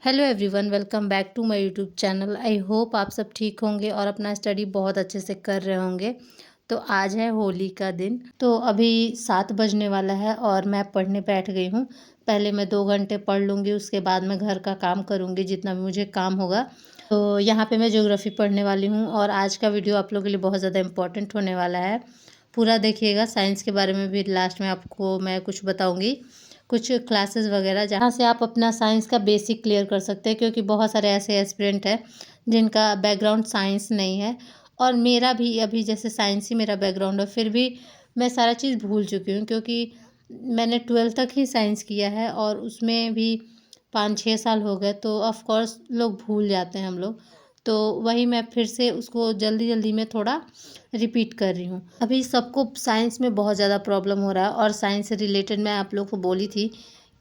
Hello everyone, welcome back to my YouTube channel. I hope आप सब ठीक होंगे और अपना स्टडी बहुत अच्छे से कर रहे होंगे। तो आज है होली का दिन। तो अभी 7 बजने वाला है और मैं पढ़ने बैठ गई हूँ। पहले मैं 2 घंटे पढ़ लूँगी, उसके बाद मैं घर का काम करूँगी जितना भी मुझे काम होगा। तो यहाँ पे मैं ज्योग्राफी पढ़ने वाली हूँ और आज का वीडियो आप लोगों के लिए बहुत ज़्यादा इम्पोर्टेंट होने वाला है। पूरा देखिएगा। साइंस के बारे में भी लास्ट में आपको मैं कुछ बताऊँगी, कुछ क्लासेस वगैरह जहाँ से आप अपना साइंस का बेसिक क्लियर कर सकते हैं, क्योंकि बहुत सारे ऐसे एस्पिरेंट हैं जिनका बैकग्राउंड साइंस नहीं है। और मेरा भी अभी जैसे साइंस ही मेरा बैकग्राउंड है, फिर भी मैं सारा चीज़ भूल चुकी हूँ, क्योंकि मैंने 12th तक ही साइंस किया है और उसमें भी 5-6 साल हो गए। तो ऑफ कोर्स लोग भूल जाते हैं हम लोग। तो वही मैं फिर से उसको जल्दी जल्दी में थोड़ा रिपीट कर रही हूँ। अभी सबको साइंस में बहुत ज़्यादा प्रॉब्लम हो रहा है और साइंस से रिलेटेड मैं आप लोग को बोली थी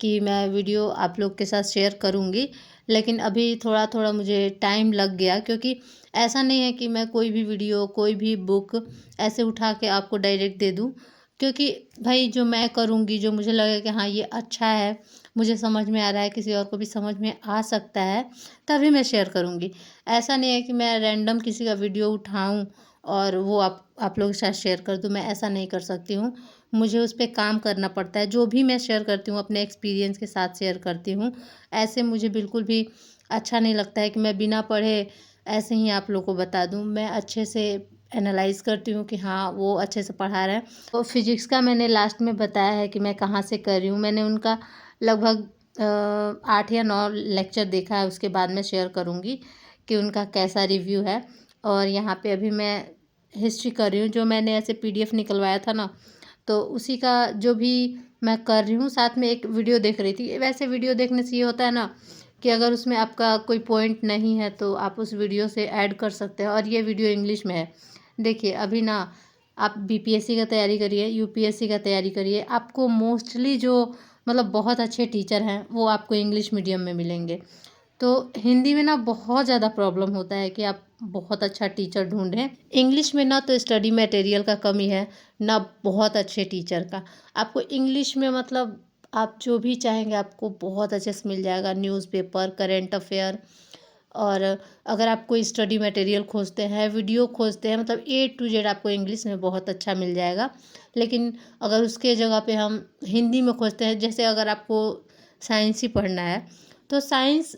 कि मैं वीडियो आप लोग के साथ शेयर करूँगी, लेकिन अभी थोड़ा थोड़ा मुझे टाइम लग गया, क्योंकि ऐसा नहीं है कि मैं कोई भी वीडियो कोई भी बुक ऐसे उठा के आपको डायरेक्ट दे दूँ। क्योंकि भाई जो मैं करूँगी, जो मुझे लगे कि हाँ ये अच्छा है, मुझे समझ में आ रहा है, किसी और को भी समझ में आ सकता है, तभी मैं शेयर करूँगी। ऐसा नहीं है कि मैं रैंडम किसी का वीडियो उठाऊँ और वो आप लोगों के साथ शेयर कर दूँ। मैं ऐसा नहीं कर सकती हूँ। मुझे उस पे काम करना पड़ता है। जो भी मैं शेयर करती हूँ अपने एक्सपीरियंस के साथ शेयर करती हूँ। ऐसे मुझे बिल्कुल भी अच्छा नहीं लगता है कि मैं बिना पढ़े ऐसे ही आप लोग को बता दूँ। मैं अच्छे से एनालाइज़ करती हूँ कि हाँ, वो अच्छे से पढ़ा रहे हैं। तो फिज़िक्स का मैंने लास्ट में बताया है कि मैं कहाँ से कर रही हूँ। मैंने उनका लगभग 8 या 9 लेक्चर देखा है, उसके बाद मैं शेयर करूँगी कि उनका कैसा रिव्यू है। और यहाँ पे अभी मैं हिस्ट्री कर रही हूँ, जो मैंने ऐसे पीडीएफ निकलवाया था ना, तो उसी का जो भी मैं कर रही हूँ, साथ में एक वीडियो देख रही थी। वैसे वीडियो देखने से ये होता है ना कि अगर उसमें आपका कोई पॉइंट नहीं है तो आप उस वीडियो से ऐड कर सकते हैं। और ये वीडियो इंग्लिश में है। देखिए अभी ना, आप बीपीएससी का तैयारी करिए, यूपीएससी का तैयारी करिए, आपको मोस्टली जो मतलब बहुत अच्छे टीचर हैं वो आपको इंग्लिश मीडियम में मिलेंगे। तो हिंदी में ना बहुत ज़्यादा प्रॉब्लम होता है कि आप बहुत अच्छा टीचर ढूंढें। इंग्लिश में ना तो स्टडी मटेरियल का कमी है, ना बहुत अच्छे टीचर का। आपको इंग्लिश में मतलब आप जो भी चाहेंगे आपको बहुत अच्छे से मिल जाएगा। न्यूज़पेपर, करेंट अफेयर, और अगर आप कोई स्टडी मटेरियल खोजते हैं, वीडियो खोजते हैं, मतलब ए टू जेड आपको इंग्लिश में बहुत अच्छा मिल जाएगा। लेकिन अगर उसके जगह पे हम हिंदी में खोजते हैं, जैसे अगर आपको साइंस ही पढ़ना है तो साइंस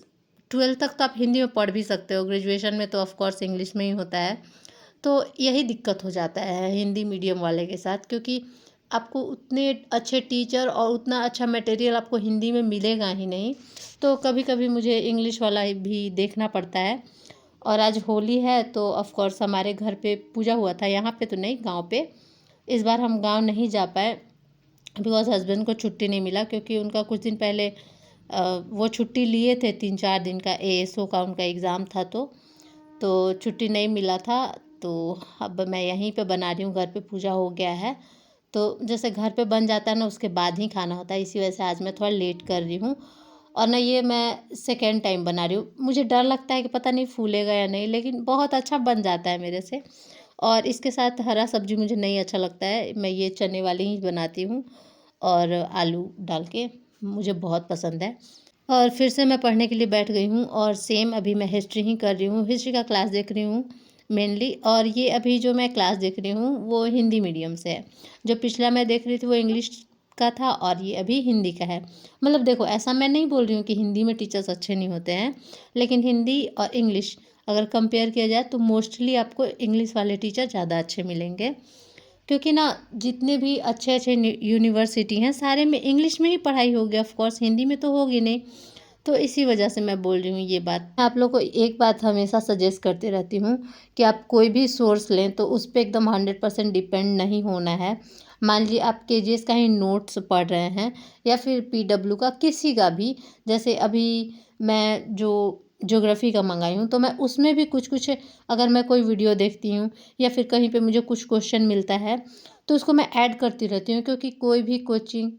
12th तक तो आप हिंदी में पढ़ भी सकते हो, ग्रेजुएशन में तो ऑफ कोर्स इंग्लिश में ही होता है। तो यही दिक्कत हो जाता है हिंदी मीडियम वाले के साथ, क्योंकि आपको उतने अच्छे टीचर और उतना अच्छा मटेरियल आपको हिंदी में मिलेगा ही नहीं। तो कभी कभी मुझे इंग्लिश वाला भी देखना पड़ता है। और आज होली है तो ऑफ कोर्स हमारे घर पे पूजा हुआ था, यहाँ पे तो नहीं, गांव पे। इस बार हम गांव नहीं जा पाए बिकॉज़ हस्बैंड को छुट्टी नहीं मिला, क्योंकि उनका कुछ दिन पहले वो छुट्टी लिए थे, 3-4 दिन का एएसओ का उनका एग्ज़ाम था। तो छुट्टी नहीं मिला था। तो अब मैं यहीं पे बना रही हूँ, घर पे पूजा हो गया है। तो जैसे घर पे बन जाता है ना, उसके बाद ही खाना होता है, इसी वजह से आज मैं थोड़ा लेट कर रही हूँ। और ना ये मैं सेकेंड टाइम बना रही हूँ। मुझे डर लगता है कि पता नहीं फूलेगा या नहीं, लेकिन बहुत अच्छा बन जाता है मेरे से। और इसके साथ हरा सब्जी मुझे नहीं अच्छा लगता है, मैं ये चने वाली ही बनाती हूँ और आलू डाल के, मुझे बहुत पसंद है। और फिर से मैं पढ़ने के लिए बैठ गई हूँ और सेम अभी मैं हिस्ट्री ही कर रही हूँ, हिस्ट्री का क्लास देख रही हूँ मेनली। और ये अभी जो मैं क्लास देख रही हूँ वो हिंदी मीडियम से है। जो पिछला मैं देख रही थी वो इंग्लिश का था और ये अभी हिंदी का है। मतलब देखो, ऐसा मैं नहीं बोल रही हूँ कि हिंदी में टीचर्स अच्छे नहीं होते हैं, लेकिन हिंदी और इंग्लिश अगर कंपेयर किया जाए तो मोस्टली आपको इंग्लिश वाले टीचर ज़्यादा अच्छे मिलेंगे। क्योंकि ना जितने भी अच्छे अच्छे यूनिवर्सिटी हैं सारे में इंग्लिश में ही पढ़ाई होगी, ऑफ कोर्स हिंदी में तो होगी नहीं। तो इसी वजह से मैं बोल रही हूँ ये बात। मैं आप लोग को एक बात हमेशा सजेस्ट करती रहती हूँ कि आप कोई भी सोर्स लें तो उस पर एकदम 100% डिपेंड नहीं होना है। मान लीजिए आप केजीएस का ही नोट्स पढ़ रहे हैं या फिर पीडब्ल्यू का, किसी का भी। जैसे अभी मैं जो ज्योग्राफी का मंगाई हूँ तो मैं उसमें भी कुछ कुछ, अगर मैं कोई वीडियो देखती हूँ या फिर कहीं पे मुझे कुछ क्वेश्चन मिलता है तो उसको मैं ऐड करती रहती हूँ, क्योंकि कोई भी कोचिंग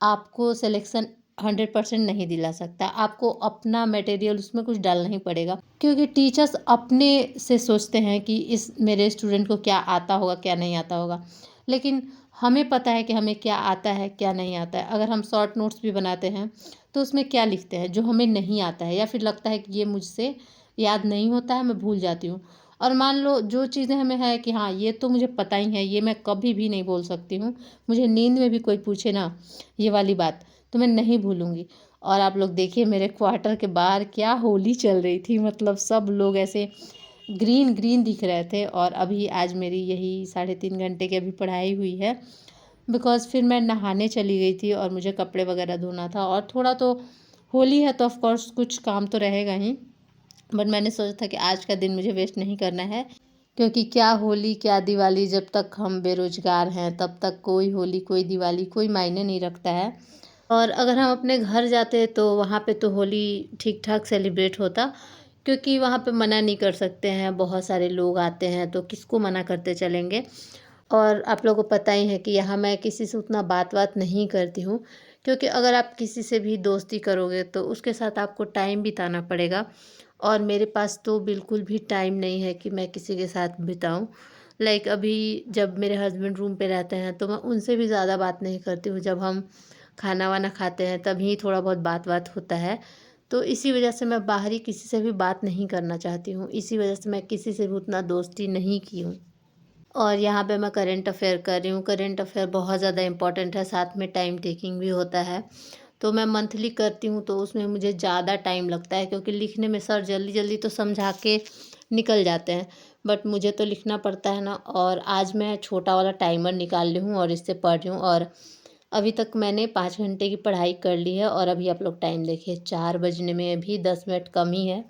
आपको सिलेक्शन 100% नहीं दिला सकता। आपको अपना मटेरियल उसमें कुछ डालना ही पड़ेगा, क्योंकि टीचर्स अपने से सोचते हैं कि इस मेरे स्टूडेंट को क्या आता होगा क्या नहीं आता होगा। लेकिन हमें पता है कि हमें क्या आता है, क्या नहीं आता है। अगर हम शॉर्ट नोट्स भी बनाते हैं, तो उसमें क्या लिखते हैं, जो हमें नहीं आता है या फिर लगता है कि ये मुझसे याद नहीं होता है, मैं भूल जाती हूँ। और मान लो जो चीज़ें हमें है कि हाँ, ये तो मुझे पता ही है, ये मैं कभी भी नहीं बोल सकती हूँ। मुझे नींद में भी कोई पूछे ना ये वाली बात, तो मैं नहीं भूलूँगी। और आप लोग देखिए मेरे क्वार्टर के बाहर क्या होली चल रही थी, मतलब सब लोग ऐसे ग्रीन ग्रीन दिख रहे थे। और अभी आज मेरी यही 3.5 घंटे की अभी पढ़ाई हुई है, बिकॉज़ फिर मैं नहाने चली गई थी और मुझे कपड़े वगैरह धोना था। और थोड़ा तो होली है तो ऑफ़ कोर्स कुछ काम तो रहेगा ही, बट मैंने सोचा था कि आज का दिन मुझे वेस्ट नहीं करना है, क्योंकि क्या होली क्या दिवाली, जब तक हम बेरोज़गार हैं तब तक कोई होली कोई दिवाली कोई मायने नहीं रखता है। और अगर हम अपने घर जाते तो वहाँ पे तो होली ठीक ठाक सेलिब्रेट होता, क्योंकि वहाँ पे मना नहीं कर सकते हैं, बहुत सारे लोग आते हैं तो किसको मना करते चलेंगे। और आप लोगों को पता ही है कि यहाँ मैं किसी से उतना बात नहीं करती हूँ, क्योंकि अगर आप किसी से भी दोस्ती करोगे तो उसके साथ आपको टाइम बिताना पड़ेगा। और मेरे पास तो बिल्कुल भी टाइम नहीं है कि मैं किसी के साथ बिताऊँ। लाइक अभी जब मेरे हस्बैंड रूम पे रहते हैं तो मैं उनसे भी ज़्यादा बात नहीं करती हूँ। जब हम खाना वाना खाते हैं तभी थोड़ा बहुत बात होता है। तो इसी वजह से मैं बाहरी किसी से भी बात नहीं करना चाहती हूँ। इसी वजह से मैं किसी से भी उतना दोस्ती नहीं की हूँ। और यहाँ पे मैं करंट अफ़ेयर कर रही हूँ। करंट अफ़ेयर बहुत ज़्यादा इम्पोर्टेंट है, साथ में टाइम टेकिंग भी होता है। तो मैं मंथली करती हूँ तो उसमें मुझे ज़्यादा टाइम लगता है, क्योंकि लिखने में सर जल्दी-जल्दी तो समझा के निकल जाते हैं, बट मुझे तो लिखना पड़ता है ना। और आज मैं छोटा वाला टाइमर निकाल ली हूँ और इससे पढ़ रही हूँ। और अभी तक मैंने 5 घंटे की पढ़ाई कर ली है। और अभी आप लोग टाइम देखिए 4 बजने में भी 10 मिनट कम ही है।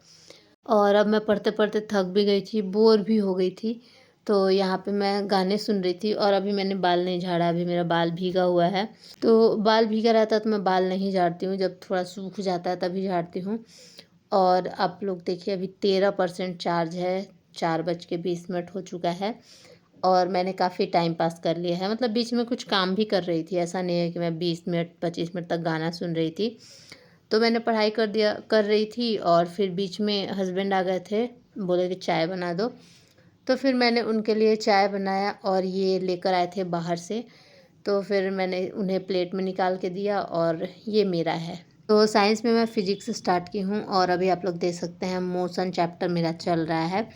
और अब मैं पढ़ते-पढ़ते थक भी गई थी, बोर भी हो गई थी। तो यहाँ पे मैं गाने सुन रही थी और अभी मैंने बाल नहीं झाड़ा, अभी मेरा बाल भीगा हुआ है। तो बाल भीगा रहता है तो मैं बाल नहीं झाड़ती हूँ, जब थोड़ा सूख जाता है तभी झाड़ती हूँ। और आप लोग देखिए अभी 13% चार्ज है, 4:20 हो चुका है। और मैंने काफ़ी टाइम पास कर लिया है, मतलब बीच में कुछ काम भी कर रही थी, ऐसा नहीं है कि मैं 20 मिनट 25 मिनट तक गाना सुन रही थी। तो मैंने पढ़ाई कर रही थी और फिर बीच में हस्बैंड आ गए थे, बोले कि चाय बना दो। तो फिर मैंने उनके लिए चाय बनाया और ये लेकर आए थे बाहर से, तो फिर मैंने उन्हें प्लेट में निकाल के दिया और ये मेरा है। तो साइंस में मैं फ़िज़िक्स स्टार्ट की हूँ और अभी आप लोग देख सकते हैं मोशन चैप्टर मेरा चल रहा है।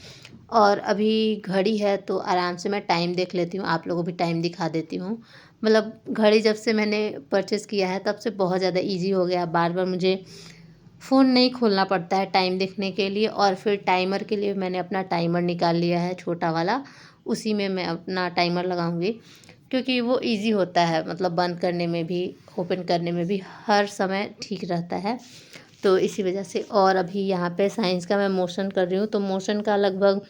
और अभी घड़ी है तो आराम से मैं टाइम देख लेती हूँ, आप लोगों को भी टाइम दिखा देती हूँ। मतलब घड़ी जब से मैंने परचेज़ किया है तब से बहुत ज़्यादा ईज़ी हो गया, बार-बार मुझे फ़ोन नहीं खोलना पड़ता है टाइम देखने के लिए। और फिर टाइमर के लिए मैंने अपना टाइमर निकाल लिया है छोटा वाला, उसी में मैं अपना टाइमर लगाऊँगी, क्योंकि वो ईज़ी होता है, मतलब बंद करने में भी, ओपन करने में भी, हर समय ठीक रहता है। तो इसी वजह से। और अभी यहाँ पे साइंस का मैं मोशन कर रही हूँ, तो मोशन का लगभग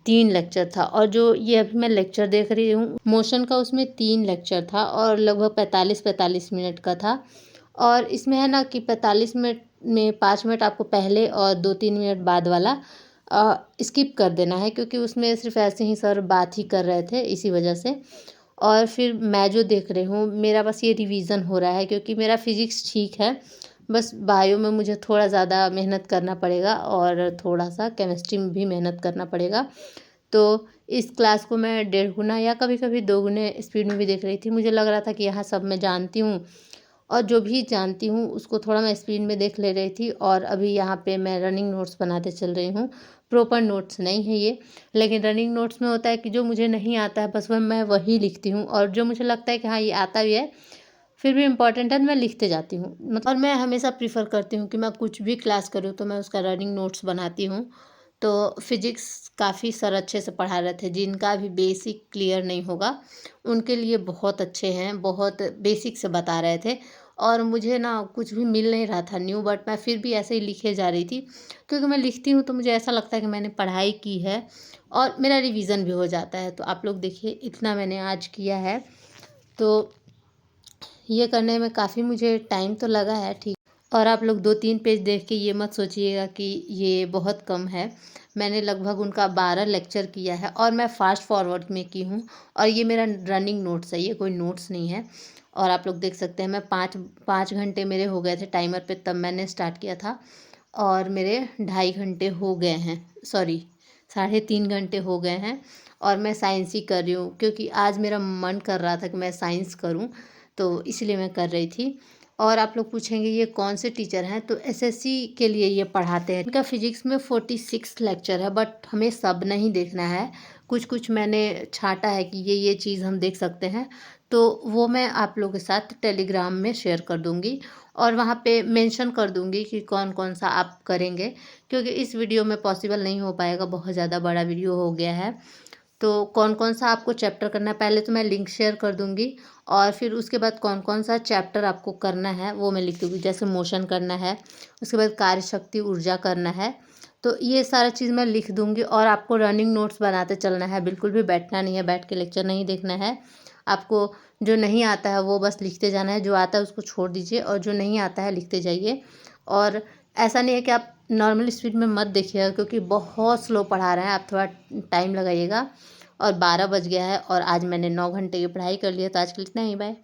3 लेक्चर था। और जो ये अभी मैं लेक्चर देख रही हूँ मोशन का, उसमें 3 लेक्चर था और लगभग 45-45 मिनट का था। और इसमें है ना कि 45 मिनट में 5 मिनट आपको पहले और 2-3 मिनट बाद वाला स्किप कर देना है, क्योंकि उसमें सिर्फ़ ऐसे ही सर बात ही कर रहे थे, इसी वजह से। और फिर मैं जो देख रही हूँ मेरा बस ये रिवीज़न हो रहा है, क्योंकि मेरा फ़िज़िक्स ठीक है, बस बायो में मुझे थोड़ा ज़्यादा मेहनत करना पड़ेगा और थोड़ा-सा केमिस्ट्री में भी मेहनत करना पड़ेगा। तो इस क्लास को मैं 1.5 गुना या कभी-कभी 2 गुने स्पीड में भी देख रही थी। मुझे लग रहा था कि यहाँ सब मैं जानती हूँ, और जो भी जानती हूँ उसको थोड़ा मैं स्पीड में देख ले रही थी। और अभी यहाँ पे मैं रनिंग नोट्स बनाते चल रही हूँ। प्रॉपर नोट्स नहीं है ये, लेकिन रनिंग नोट्स में होता है कि जो मुझे नहीं आता है बस वह मैं वही लिखती हूँ, और जो मुझे लगता है कि हाँ, ये आता भी है, फिर भी इम्पोर्टेंट है तो मैं लिखते जाती हूँ। और मैं हमेशा प्रेफ़र करती हूँ कि मैं कुछ भी क्लास करूँ तो मैं उसका रनिंग नोट्स बनाती हूँ। तो फ़िज़िक्स काफ़ी सर अच्छे से पढ़ा रहे थे, जिनका भी बेसिक क्लियर नहीं होगा उनके लिए बहुत अच्छे हैं, बहुत बेसिक से बता रहे थे। और मुझे ना कुछ भी मिल नहीं रहा था न्यू, बट मैं फिर भी ऐसे ही लिखे जा रही थी, क्योंकि मैं लिखती हूँ तो मुझे ऐसा लगता है कि मैंने पढ़ाई की है और मेरा रिवीज़न भी हो जाता है। तो आप लोग देखिए इतना मैंने आज किया है। तो ये करने में काफ़ी मुझे टाइम तो लगा है, ठीक। और आप लोग 2-3 पेज देख के ये मत सोचिएगा कि ये बहुत कम है। मैंने लगभग उनका 12 लेक्चर किया है और मैं फ़ास्ट फॉरवर्ड में की हूँ। और ये मेरा रनिंग नोट्स है, ये कोई नोट्स नहीं है। और आप लोग देख सकते हैं मैं 5 घंटे मेरे हो गए थे टाइमर पे, तब मैंने स्टार्ट किया था। और मेरे 2.5 घंटे हो गए हैं, सॉरी 3.5 घंटे हो गए हैं। और मैं साइंस ही कर रही हूँ क्योंकि आज मेरा मन कर रहा था कि मैं साइंस करूँ, तो इसलिए मैं कर रही थी। और आप लोग पूछेंगे ये कौन से टीचर हैं, तो एसएससी के लिए ये पढ़ाते हैं। इनका फिजिक्स में 46 लेक्चर है, बट हमें सब नहीं देखना है। कुछ कुछ मैंने छाँटा है कि ये चीज़ हम देख सकते हैं, तो वो मैं आप लोगों के साथ टेलीग्राम में शेयर कर दूँगी और वहाँ पे मेंशन कर दूँगी कि कौन कौन सा आप करेंगे, क्योंकि इस वीडियो में पॉसिबल नहीं हो पाएगा, बहुत ज़्यादा बड़ा वीडियो हो गया है। तो कौन कौन सा आपको चैप्टर करना है, पहले तो मैं लिंक शेयर कर दूँगी और फिर उसके बाद कौन कौन सा चैप्टर आपको करना है वो मैं लिख दूँगी। जैसे मोशन करना है, उसके बाद कार्यशक्ति ऊर्जा करना है, तो ये सारा चीज़ मैं लिख दूँगी। और आपको रनिंग नोट्स बनाते चलना है, बिल्कुल भी बैठना नहीं है, बैठ के लेक्चर नहीं देखना है। आपको जो नहीं आता है वो बस लिखते जाना है, जो आता है उसको छोड़ दीजिए और जो नहीं आता है लिखते जाइए। और ऐसा नहीं है कि आप नॉर्मल स्पीड में मत देखिएगा क्योंकि बहुत स्लो पढ़ा रहे हैं, आप थोड़ा टाइम लगाइएगा। और 12 बज गया है और आज मैंने 9 घंटे की पढ़ाई कर ली है, तो आज के लिए इतना ही, बाय।